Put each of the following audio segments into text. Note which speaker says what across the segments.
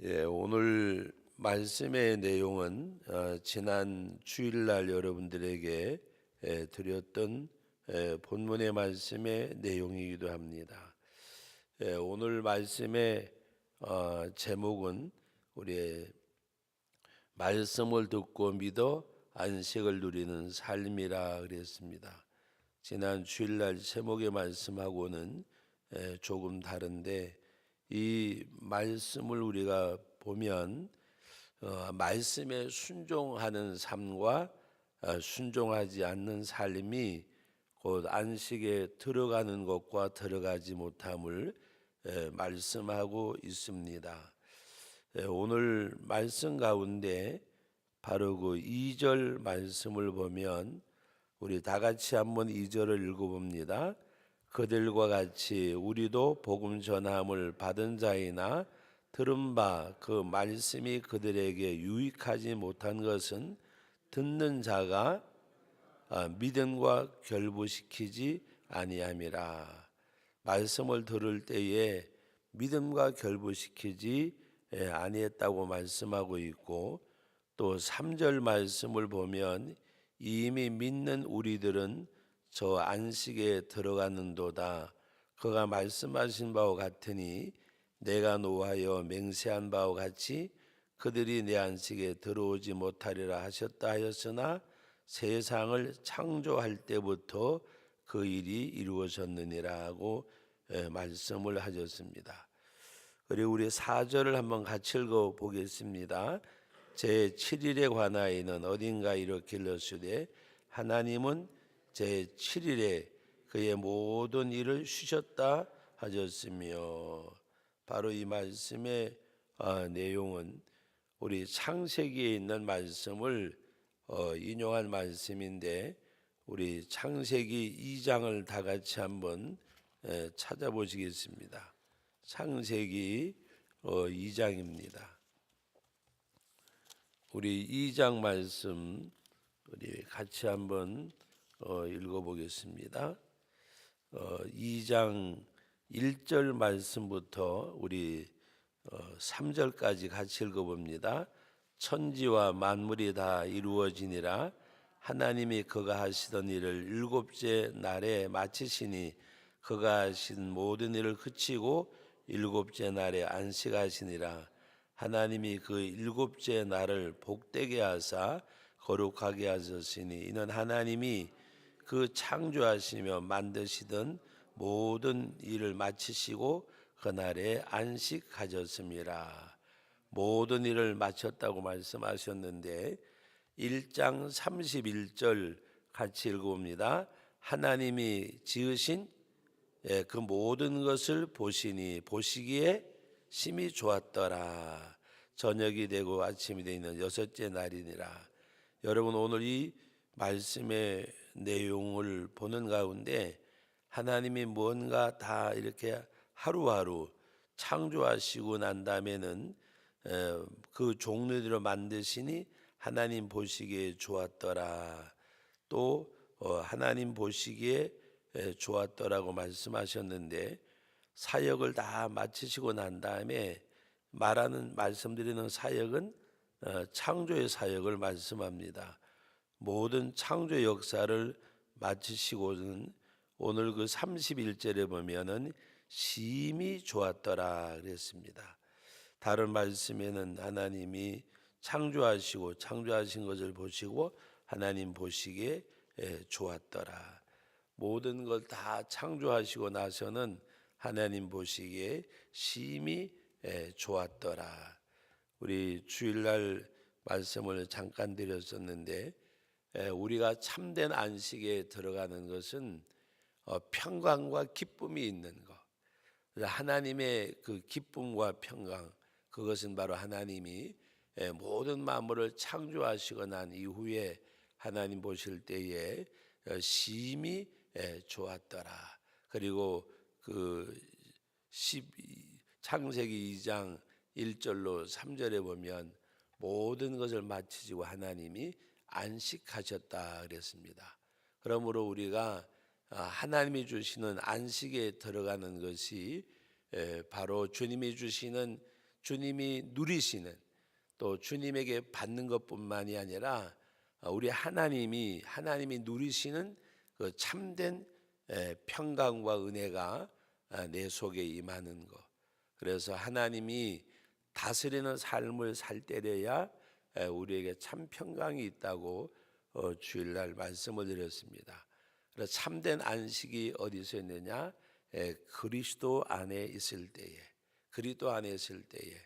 Speaker 1: 오늘 말씀의 내용은 지난 주일날 여러분들에게 드렸던 본문의 말씀의 내용이기도 합니다. 오늘 말씀의 제목은 우리의 말씀을 듣고 믿어 안식을 누리는 삶이라 그랬습니다. 지난 주일날 제목의 말씀하고는 조금 다른데 이 말씀을 우리가 보면 말씀에 순종하는 삶과 순종하지 않는 삶이 곧 안식에 들어가는 것과 들어가지 못함을 말씀하고 있습니다. 오늘 말씀 가운데 바로 그 2절 말씀을 보면 우리 다 같이 한번 2절을 읽어봅니다. 그들과 같이 우리도 복음 전함을 받은 자이나 들은 바 그 말씀이 그들에게 유익하지 못한 것은 듣는 자가 믿음과 결부시키지 아니함이라. 말씀을 들을 때에 믿음과 결부시키지 아니했다고 말씀하고 있고, 또 3절 말씀을 보면 이미 믿는 우리들은 저 안식에 들어가는도다. 그가 말씀하신 바와 같으니 내가 노하여 맹세한 바와 같이 그들이 내 안식에 들어오지 못하리라 하셨다 하였으나 세상을 창조할 때부터 그 일이 이루어졌느니라고 말씀을 하셨습니다. 그리고 우리 4절을 한번 같이 읽어 보겠습니다. 제 7일에 관하여는 어딘가 이렇게 일렀으되 하나님은 제 7일에 그의 모든 일을 쉬셨다 하셨으며, 바로 이 말씀의 내용은 우리 창세기에 있는 말씀을 인용한 말씀인데, 우리 창세기 2장을 다 같이 한번 찾아보시겠습니다. 창세기 2장입니다. 우리 2장 말씀 우리 같이 한번 읽어보겠습니다. 2장 1절 말씀부터 우리 3절까지 같이 읽어봅니다. 천지와 만물이 다 이루어지니라. 하나님이 그가 하시던 일을 일곱째 날에 마치시니 그가 하신 모든 일을 그치고 일곱째 날에 안식하시니라. 하나님이 그 일곱째 날을 복되게 하사 거룩하게 하셨으니 이는 하나님이 그 창조하시며 만드시던 모든 일을 마치시고 그날에 안식하셨습니다. 모든 일을 마쳤다고 말씀하셨는데 1장 31절 같이 읽어봅니다. 하나님이 지으신 그 모든 것을 보시니 보시기에 심히 좋았더라. 저녁이 되고 아침이 되는 여섯째 날이니라. 여러분, 오늘 이 말씀의 내용을 보는 가운데 하나님이 뭔가 다 이렇게 하루하루 창조하시고 난 다음에는 그 종류대로 만드시니 하나님 보시기에 좋았더라. 또 하나님 보시기에 좋았더라고 말씀하셨는데, 사역을 다 마치시고 난 다음에 말씀드리는 사역은 창조의 사역을 말씀합니다. 모든 창조 역사를 마치시고는 오늘 그 31절에 보면은 심히 좋았더라 그랬습니다. 다른 말씀에는 하나님이 창조하시고 창조하신 것을 보시고 하나님 보시기에 좋았더라. 모든 걸 다 창조하시고 나서는 하나님 보시기에 심히 좋았더라. 우리 주일날 말씀을 잠깐 드렸었는데, 우리가 참된 안식에 들어가는 것은 평강과 기쁨이 있는 것. 하나님의 그 기쁨과 평강, 그것은 바로 하나님이 모든 만물을 창조하시고 난 이후에 하나님 보실 때에 심히 좋았더라. 그리고 그 창세기 2장 1절로 3절에 보면 모든 것을 마치시고 하나님이 안식하셨다 그랬습니다. 그러므로 우리가 하나님이 주시는 안식에 들어가는 것이 바로 주님이 주시는 주님이 누리시는, 또 주님에게 받는 것뿐만이 아니라 우리 하나님이 누리시는 그 참된 평강과 은혜가 내 속에 임하는 것. 그래서 하나님이 다스리는 삶을 살 때려야 우리에게 참 평강이 있다고 주일날 말씀을 드렸습니다. 그래서 참된 안식이 어디서 있느냐? 그리스도 안에 있을 때에, 그리스도 안에 있을 때에.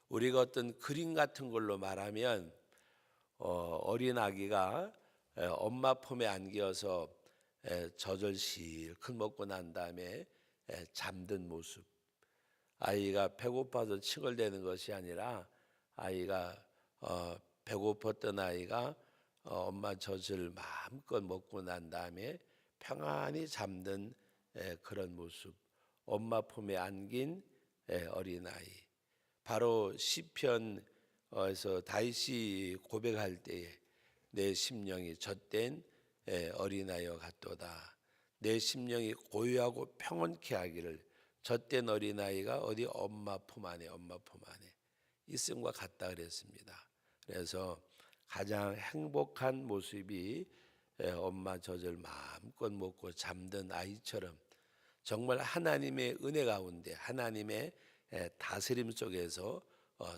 Speaker 1: 우리가 어떤 그림 같은 걸로 말하면 어린 아기가 엄마 품에 안겨서 젖을 실컷 먹고 난 다음에 잠든 모습. 아이가 배고파서 칭얼대는 것이 아니라 아이가 배고팠던 아이가 엄마 젖을 마음껏 먹고 난 다음에 평안히 잠든 그런 모습. 엄마 품에 안긴 어린아이. 바로 시편에서 다윗이 고백할 때에 내 심령이 젖된 어린아이와 같도다. 내 심령이 고요하고 평온케 하기를. 젖된 어린아이가 어디 엄마 품 안에 있음과 같다 그랬습니다. 그래서 가장 행복한 모습이 엄마 젖을 마음껏 먹고 잠든 아이처럼 정말 하나님의 은혜 가운데 하나님의 다스림 속에서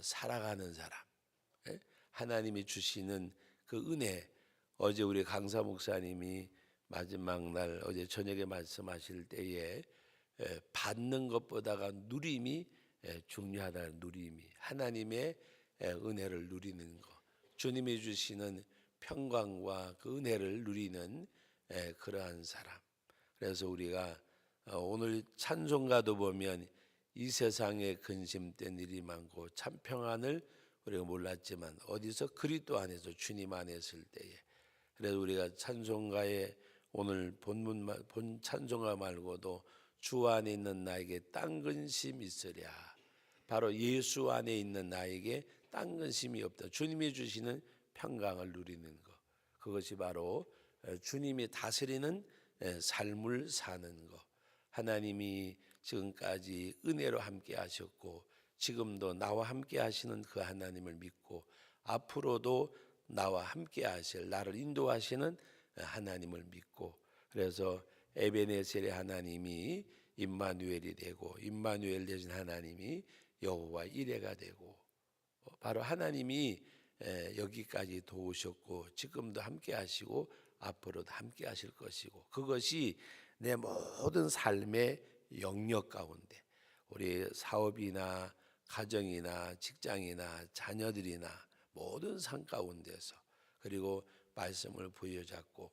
Speaker 1: 살아가는 사람, 하나님이 주시는 그 은혜. 어제 우리 강사 목사님이 마지막 날 어제 저녁에 말씀하실 때에 받는 것보다가 누림이 중요하다는, 누림이 하나님의 은혜를 누리는 것, 주님이 주시는 평강과 그 은혜를 누리는 그러한 사람. 그래서 우리가 오늘 찬송가도 보면 이 세상에 근심된 일이 많고 참 평안을 우리가 몰랐지만 어디서 그리스도 안에서 주님 안에 있을 때에. 그래서 우리가 찬송가에 오늘 본 찬송가 말고도 주 안에 있는 나에게 딴 근심 있으랴. 바로 예수 안에 있는 나에게 딴 근심이 없다. 주님이 주시는 평강을 누리는 것. 그것이 바로 주님이 다스리는 삶을 사는 것. 하나님이 지금까지 은혜로 함께 하셨고 지금도 나와 함께 하시는 그 하나님을 믿고 앞으로도 나와 함께 하실, 나를 인도하시는 하나님을 믿고, 그래서 에베네셀의 하나님이 임마누엘이 되고 임마누엘 되신 하나님이 여호와 이레가 되고, 바로 하나님이 여기까지 도우셨고 지금도 함께 하시고 앞으로도 함께 하실 것이고, 그것이 내 모든 삶의 영역 가운데, 우리 사업이나 가정이나 직장이나 자녀들이나 모든 삶 가운데서, 그리고 말씀을 부여잡고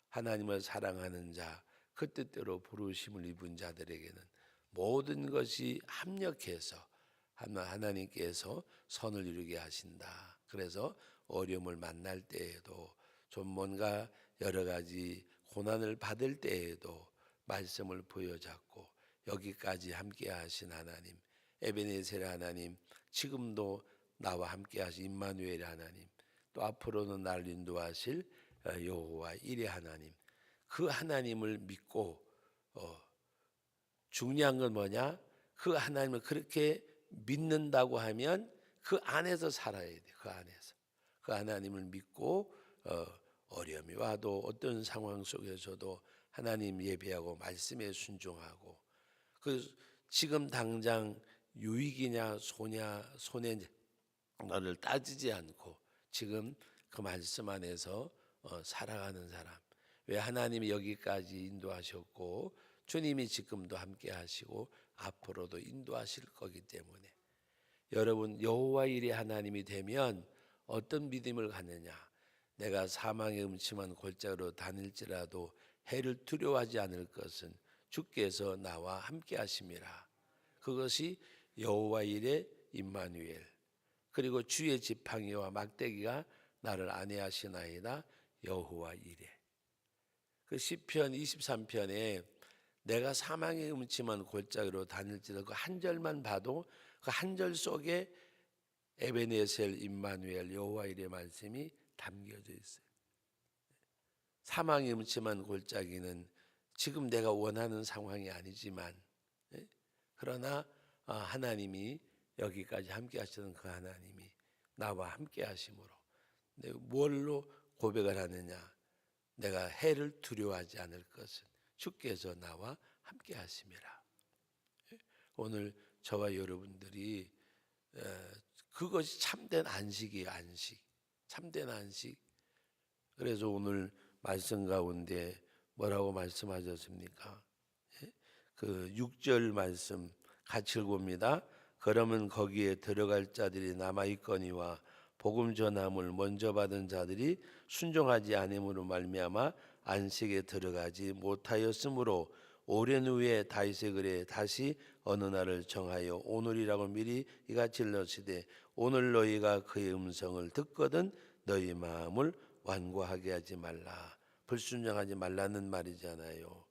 Speaker 1: 하나님을 사랑하는 자, 그 뜻대로 부르심을 입은 자들에게는 모든 것이 합력해서 하나님께서 선을 이루게 하신다. 그래서 어려움을 만날 때에도, 좀 뭔가 여러 가지 고난을 받을 때에도 말씀을 부여잡고 여기까지 함께 하신 하나님, 에베네셀 하나님, 지금도 나와 함께 하신 임마누엘 하나님, 또 앞으로는 나를 인도하실 여호와 이레 하나님, 그 하나님을 믿고 중요한 건 뭐냐? 그 하나님을 그렇게 믿는다고 하면 그 안에서 살아야 돼. 그 하나님을 믿고 어려움이 와도 어떤 상황 속에서도 하나님 예배하고 말씀에 순종하고, 그 지금 당장 유익이냐 손해를 따지지 않고 지금 그 말씀 안에서 살아가는 사람. 왜? 하나님이 여기까지 인도하셨고 주님이 지금도 함께 하시고 앞으로도 인도하실 거기 때문에, 여러분 여호와 이레 하나님이 되면 어떤 믿음을 갖느냐? 내가 사망의 음침한 골짜기로 다닐지라도 해를 두려워하지 않을 것은 주께서 나와 함께 하심이라. 그것이 여호와 이레 임마누엘, 그리고 주의 지팡이와 막대기가 나를 안위하시나이다. 여호와 이레. 그 시편 23편에 내가 사망의 음침한 골짜기로 다닐지라도 그 한 절만 봐도 그 한 절 속에 에베네셀 임마누엘 여호와 이레 말씀이 담겨져 있어요. 사망의 음침한 골짜기는 지금 내가 원하는 상황이 아니지만, 그러나 하나님이 여기까지 함께 하시는 그 하나님이 나와 함께 하심으로 내가 뭘로 고백을 하느냐? 내가 해를 두려워하지 않을 것은 주께서 나와 함께 하심이라. 오늘 저와 여러분들이 그것이 참된 안식이에요. 안식, 참된 안식. 그래서 오늘 말씀 가운데 뭐라고 말씀하셨습니까? 그 6절 말씀 같이 읽어봅니다. 그러면 거기에 들어갈 자들이 남아 있거니와 복음 전함을 먼저 받은 자들이 순종하지 않음으로 말미암아 안식에 들어가지 못하였으므로 오랜 후에 다윗의 글에 다시 어느 날을 정하여 오늘이라고 미리 이같이 일렀으되 오늘 너희가 그의 음성을 듣거든 너희 마음을 완고하게 하지 말라. 불순종하지 말라는 말이잖아요.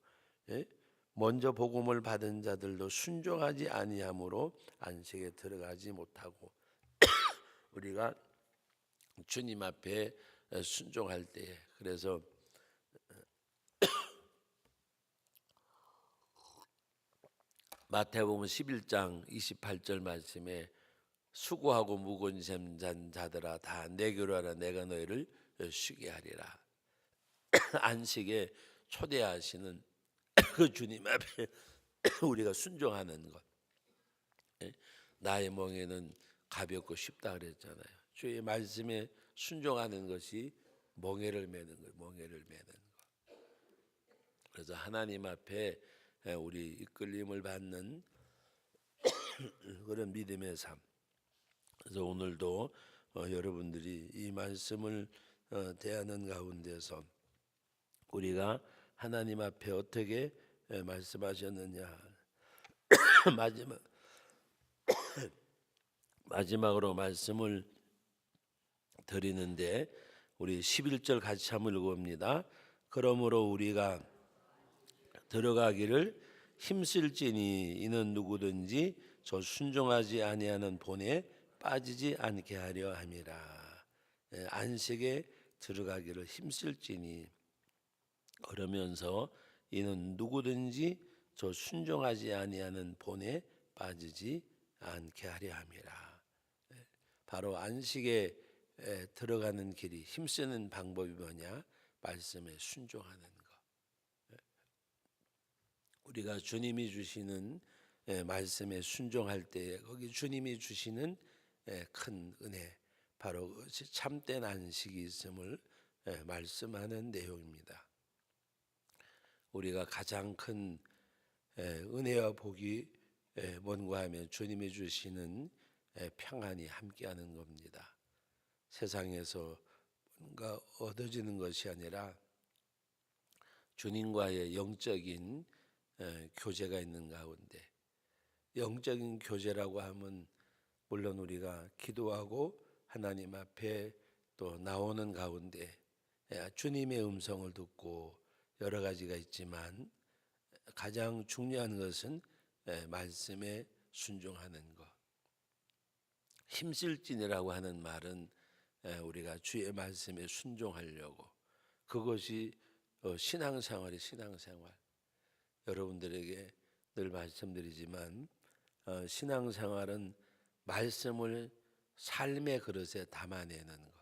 Speaker 1: 예? 먼저 복음을 받은 자들도 순종하지 아니함으로 안식에 들어가지 못하고 우리가 주님 앞에 순종할 때 그래서 마태복음 11장 28절 말씀에 수고하고 무거운 짐 잔 자들아 다 내게로 와라 내가 너희를 쉬게 하리라. 안식에 초대하시는 그 주님 앞에 우리가 순종하는 것. 나의 멍에는 가볍고 쉽다 그랬잖아요. 주의 말씀에 순종하는 것이 멍에를 매는 거예요. 멍에를 매는 것. 그래서 하나님 앞에 우리 이끌림을 받는 그런 믿음의 삶. 그래서 오늘도 여러분들이 이 말씀을 대하는 가운데서 우리가 하나님 앞에 어떻게 말씀하셨느냐. 마지막으로 말씀을 드리는데 우리 11절 같이 한번 읽어봅니다. 그러므로 우리가 들어가기를 힘쓸지니 이는 누구든지 저 순종하지 아니하는 본에 빠지지 않게 하려 함이라. 안식에 들어가기를 힘쓸지니 그러면서 이는 누구든지 저 순종하지 아니하는 본에 빠지지 않게 하려 함이라. 바로 안식에 들어가는 길이 힘쓰는 방법이 뭐냐? 말씀에 순종하는 것. 우리가 주님이 주시는 말씀에 순종할 때 거기 주님이 주시는 큰 은혜 바로 그것이 참된 안식이 있음을 말씀하는 내용입니다. 우리가 가장 큰 은혜와 복이 뭔가 하면 주님이 주시는 평안이 함께하는 겁니다. 세상에서 뭔가 얻어지는 것이 아니라 주님과의 영적인 교제가 있는 가운데 영적인 교제라고 하면 물론 우리가 기도하고 하나님 앞에 또 나오는 가운데 주님의 음성을 듣고 여러 가지가 있지만 가장 중요한 것은 말씀에 순종하는 것. 힘쓸진이라고 하는 말은 우리가 주의 말씀에 순종하려고 그것이 신앙생활이 신앙생활. 여러분들에게 늘 말씀드리지만 신앙생활은 말씀을 삶의 그릇에 담아내는 것.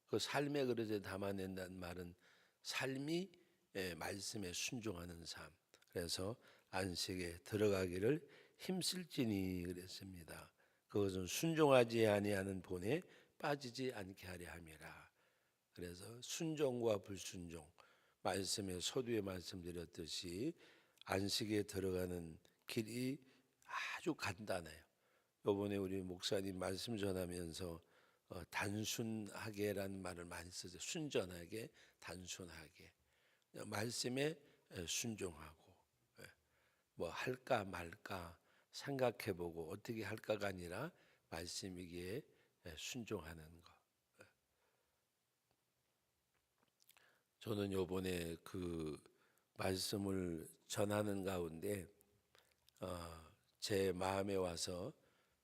Speaker 1: 그 삶의 그릇에 담아낸다는 말은 삶이 말씀에 순종하는 삶. 그래서 안식에 들어가기를 힘쓸지니 그랬습니다. 그것은 순종하지 아니하는 본에 빠지지 않게 하려 함이라. 그래서 순종과 불순종 말씀에 서두에 말씀드렸듯이 안식에 들어가는 길이 아주 간단해요. 이번에 우리 목사님 말씀 전하면서 단순하게라는 말을 많이 쓰죠. 순전하게, 단순하게 말씀에 순종하고 뭐 할까 말까 생각해보고 어떻게 할까가 아니라 말씀이기에 순종하는 것. 저는 이번에 그 말씀을 전하는 가운데 제 마음에 와서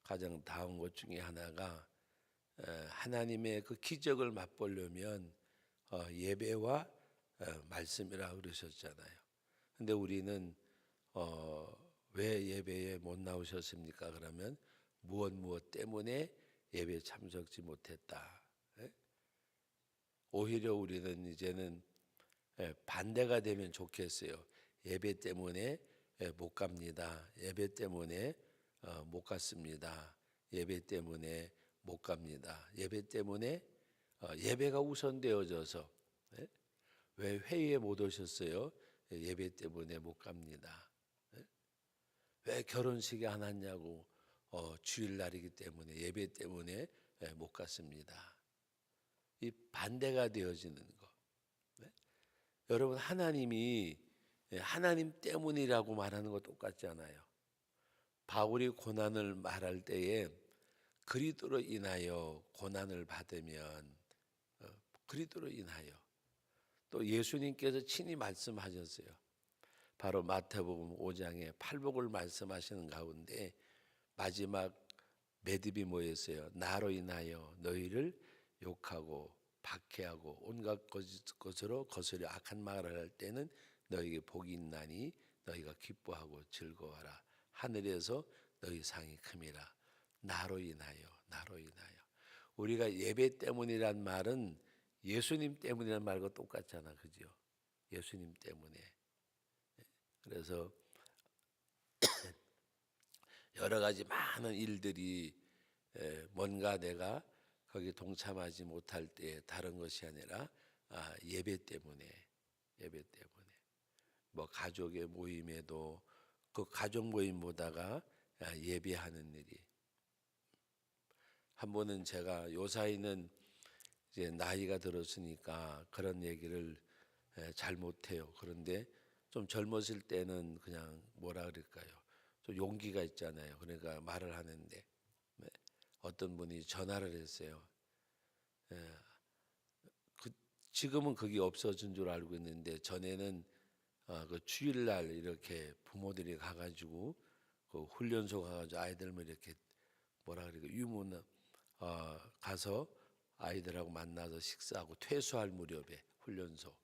Speaker 1: 가장 닿은 것 중에 하나가 하나님의 그 기적을 맛보려면 예배와 말씀이라 그러셨잖아요. 근데 우리는 왜 예배에 못 나오셨습니까? 그러면 무엇 때문에 예배에 참석지 못했다. 예? 오히려 우리는 이제는 반대가 되면 좋겠어요. 예배 때문에 못 갑니다. 예배 때문에 못 갔습니다. 예배 때문에 못 갑니다. 예배 때문에 예배가 우선되어져서 예? 왜 회의에 못 오셨어요? 예배 때문에 못 갑니다. 예? 왜 결혼식에 안 왔냐고 주일날이기 때문에 예배 때문에 못 갔습니다. 이 반대가 되어지는 거. 네? 여러분 하나님이 하나님 때문이라고 말하는 거 똑같지 않아요. 바울이 고난을 말할 때에 그리스도로 인하여 고난을 받으면 그리스도로 인하여 또 예수님께서 친히 말씀하셨어요. 바로 마태복음 5장에 팔복을 말씀하시는 가운데 마지막 매듭이 뭐였어요? 나로 인하여 너희를 욕하고 박해하고 온갖 것으로 거스려 악한 말을 할 때는 너희에게 복이 있나니 너희가 기뻐하고 즐거워하라. 하늘에서 너희 상이 큼이라. 나로 인하여 나로 인하여. 우리가 예배 때문이란 말은 예수님 때문이란 말과 똑같잖아. 그죠? 예수님 때문에. 그래서 여러 가지 많은 일들이 뭔가 내가 거기 동참하지 못할 때 다른 것이 아니라 예배 때문에 뭐 가족의 모임에도 그 가족 모임 보다가 예배하는 일이 한 번은 제가 요사이는 이제 나이가 들었으니까 그런 얘기를 잘 못해요. 그런데 좀 젊었을 때는 그냥 뭐라 그럴까요? 좀 용기가 있잖아요. 그러니까 말을 하는데 네. 어떤 분이 전화를 했어요. 지금은 그게 없어진 줄 알고 있는데 전에는 그 주일날 이렇게 부모들이 가가지고 그 훈련소 가가지고 아이들만 이렇게 뭐라 그러까 유문 가서 아이들하고 만나서 식사하고 퇴소할 무렵에 훈련소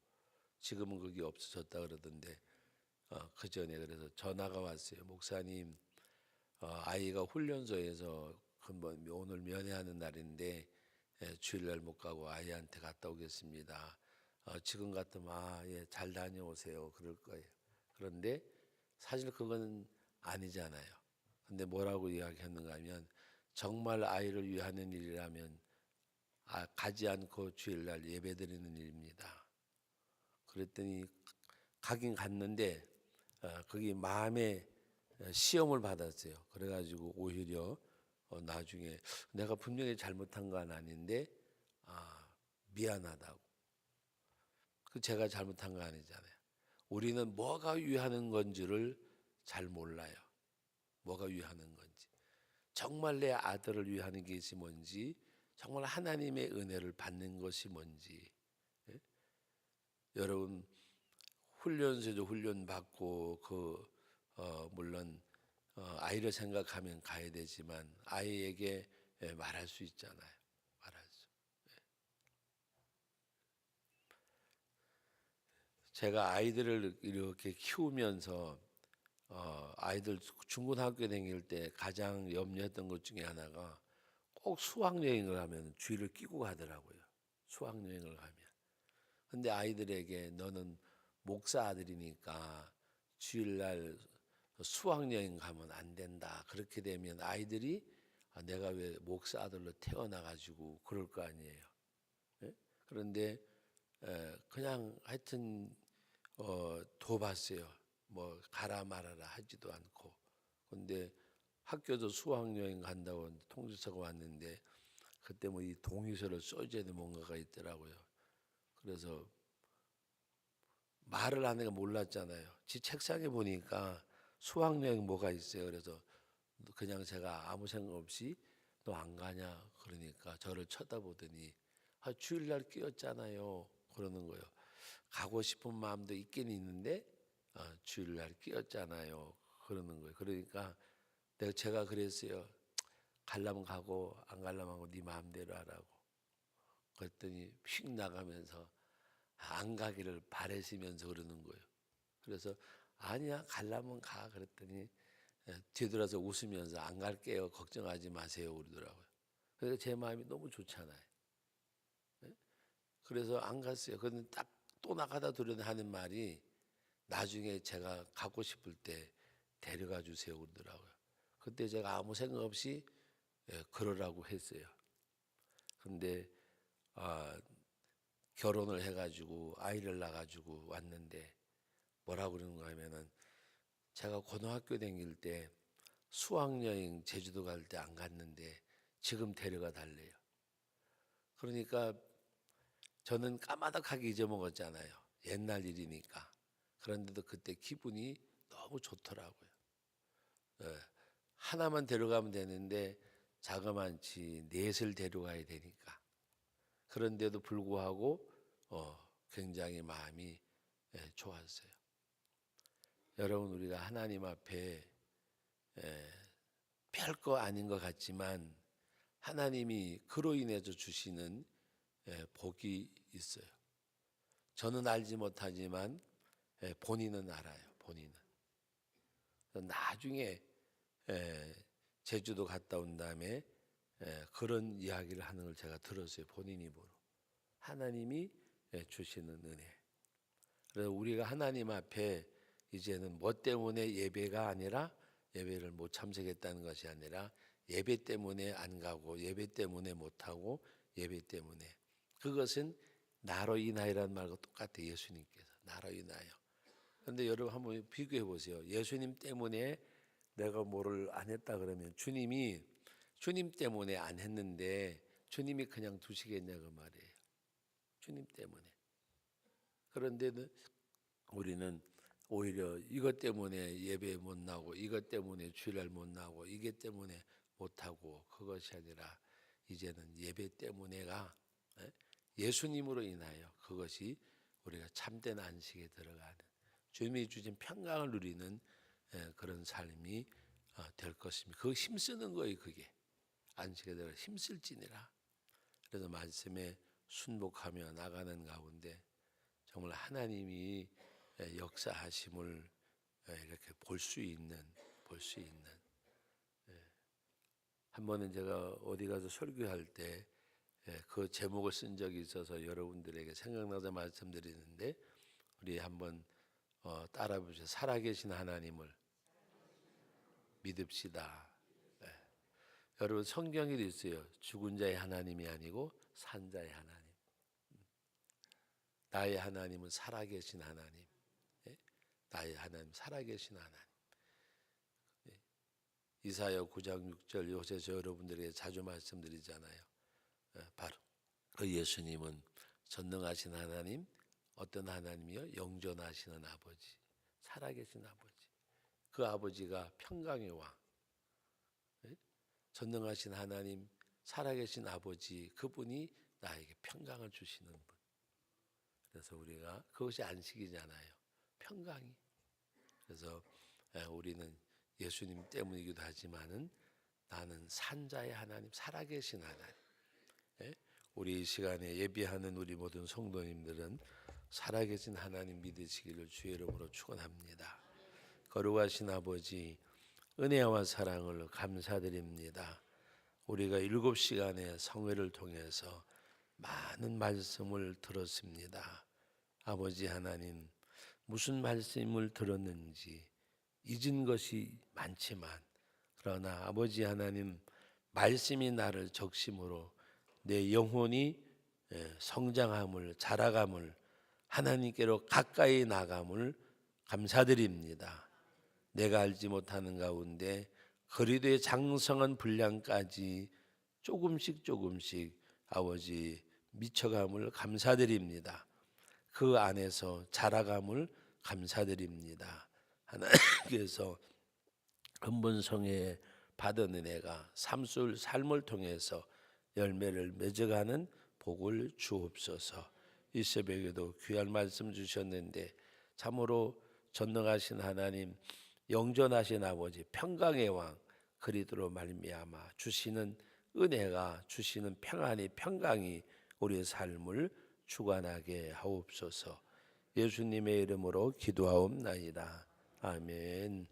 Speaker 1: 지금은 그게 없어졌다 그러던데 그 전에 그래서 전화가 왔어요. 목사님 아이가 훈련소에서 한번 오늘 면회하는 날인데 주일날 못 가고 아이한테 갔다 오겠습니다. 지금 같으면 예, 잘 다녀오세요. 그럴 거예요. 그런데 사실 그건 아니잖아요. 근데 뭐라고 이야기했는가 하면 정말 아이를 위하는 일이라면 가지 않고 주일날 예배드리는 일입니다. 그랬더니 가긴 갔는데 거기 마음에 시험을 받았어요. 그래가지고 오히려 나중에 내가 분명히 잘못한 건 아닌데 미안하다고. 그 제가 잘못한 거 아니잖아요. 우리는 뭐가 위하는 건지를 잘 몰라요. 뭐가 위하는 건지. 정말 내 아들을 위하는 것이 뭔지, 정말 하나님의 은혜를 받는 것이 뭔지. 예? 여러분 훈련소도 훈련 받고 물론 아이를 생각하면 가야 되지만 아이에게 말할 수 있잖아요. 말할 수. 제가 아이들을 이렇게 키우면서 아이들 중고등학교 다닐 때 가장 염려했던 것 중에 하나가 꼭 수학여행을 하면 주의를 끼고 가더라고요. 수학여행을 가면. 근데 아이들에게 너는 목사 아들이니까 주일날 수학여행 가면 안 된다. 그렇게 되면 아이들이 내가 왜 목사 아들로 태어나가지고 그럴 거 아니에요. 예? 그런데 그냥 하여튼 둬봤어요. 뭐 가라 말아라 하지도 않고. 근데 학교도 수학여행 간다고 통지서가 왔는데 그때 뭐 이 동의서를 써줘야 돼 뭔가가 있더라고요. 그래서 말을 하는 거 몰랐잖아요. 지 책상에 보니까 수학여행 뭐가 있어요. 그래서 그냥 제가 아무 생각 없이 너 안 가냐 그러니까 저를 쳐다보더니 주일날 끼었잖아요. 그러는 거예요. 가고 싶은 마음도 있긴 있는데 주일날 끼었잖아요. 그러는 거예요. 그러니까 제가 그랬어요. 가려면 가고 안 가려면 네 마음대로 하라고. 그랬더니 휙 나가면서 안 가기를 바라시면서 그러는 거예요. 그래서 아니야 가려면 가 그랬더니 뒤돌아서 웃으면서 안 갈게요. 걱정하지 마세요. 그러더라고요. 그래서 제 마음이 너무 좋잖아요. 그래서 안 갔어요. 그런데 딱 또 나가다 들으니 하는 말이 나중에 제가 가고 싶을 때 데려가 주세요. 그러더라고요. 그때 제가 아무 생각 없이 그러라고 했어요. 근데 결혼을 해가지고 아이를 낳아가지고 왔는데 뭐라고 그러는가 하면은 제가 고등학교 다닐 때 수학여행 제주도 갈 때 안 갔는데 지금 데려가 달래요. 그러니까 저는 까마득하게 잊어먹었잖아요. 옛날 일이니까. 그런데도 그때 기분이 너무 좋더라고요. 예, 하나만 데려가면 되는데 자그만치 넷을 데려가야 되니까. 그런데도 불구하고 굉장히 마음이 좋았어요. 여러분, 우리가 하나님 앞에 별거 아닌 것 같지만 하나님이 그로 인해서 주시는 복이 있어요. 저는 알지 못하지만 본인은 알아요. 본인은. 나중에 제주도 갔다 온 다음에 그런 이야기를 하는 걸 제가 들었어요. 본인 입으로. 하나님이 주시는 은혜. 그래서 우리가 하나님 앞에 이제는 뭐 때문에 예배가 아니라 예배를 못 참석했다는 것이 아니라 예배 때문에 안 가고 예배 때문에 못 하고 예배 때문에 그것은 나로 인하여라는 말과 똑같아요. 예수님께서 나로 인하여. 그런데 여러분 한번 비교해 보세요. 예수님 때문에 내가 뭐를 안 했다 그러면 주님이 주님 때문에 안 했는데 주님이 그냥 두시겠냐 그 말이에요. 주님 때문에. 그런데 우리는 오히려 이것 때문에 예배 못 나오고 이것 때문에 주일날 못 나오고 이게 때문에 못 하고 그것이 아니라 이제는 예배 때문에가 예수님으로 인하여 그것이 우리가 참된 안식에 들어가는 주님이 주신 평강을 누리는 그런 삶이 될 것입니다. 그 힘쓰는 거예요. 그게 안식에 들어 힘쓸지니라. 그래서 말씀에 순복하며 나가는 가운데 정말 하나님이 역사하심을 이렇게 볼 수 있는 한 번은 제가 어디 가서 설교할 때 그 제목을 쓴 적이 있어서 여러분들에게 생각나서 말씀드리는데 우리 한번 따라 보시죠. 살아계신 하나님을 믿읍시다. 여러분 성경에 있어요. 죽은 자의 하나님이 아니고 산 자의 하나님. 나의 하나님은 살아계신 하나님. 나의 하나님 살아계신 하나님. 이사야 9장 6절 요새 여러분들에게 자주 말씀드리잖아요. 바로 그 예수님은 전능하신 하나님, 어떤 하나님이요? 영존하시는 아버지, 살아계신 아버지. 그 아버지가 평강의 왕, 전능하신 하나님, 살아계신 아버지, 그분이 나에게 평강을 주시는 분. 그래서 우리가 그것이 안식이잖아요. 평강이. 그래서 우리는 예수님 때문이기도 하지만은 나는 산자의 하나님, 살아계신 하나님. 우리 이 시간에 예배하는 우리 모든 성도님들은 살아계신 하나님 믿으시기를 주의 이름으로 축원합니다. 거룩하신 아버지, 은혜와 사랑을 감사드립니다. 우리가 7시간의 성회를 통해서 많은 말씀을 들었습니다. 아버지 하나님, 무슨 말씀을 들었는지 잊은 것이 많지만 그러나 아버지 하나님 말씀이 나를 적심으로 내 영혼이 성장함을 자라감을 하나님께로 가까이 나감을 감사드립니다. 내가 알지 못하는 가운데 그리도의 장성한 분량까지 조금씩 아버지 미쳐감을 감사드립니다. 그 안에서 자라감을 감사드립니다. 하나님께서 근본성에 받은 은혜가 삶을 통해서 열매를 맺어가는 복을 주옵소서. 이 새벽에도 귀한 말씀 주셨는데 참으로 전능하신 하나님, 영존하신 아버지, 평강의 왕 그리스도로 말미암아 주시는 은혜가 주시는 평강이 우리의 삶을 주관하게 하옵소서. 예수님의 이름으로 기도하옵나이다. 아멘.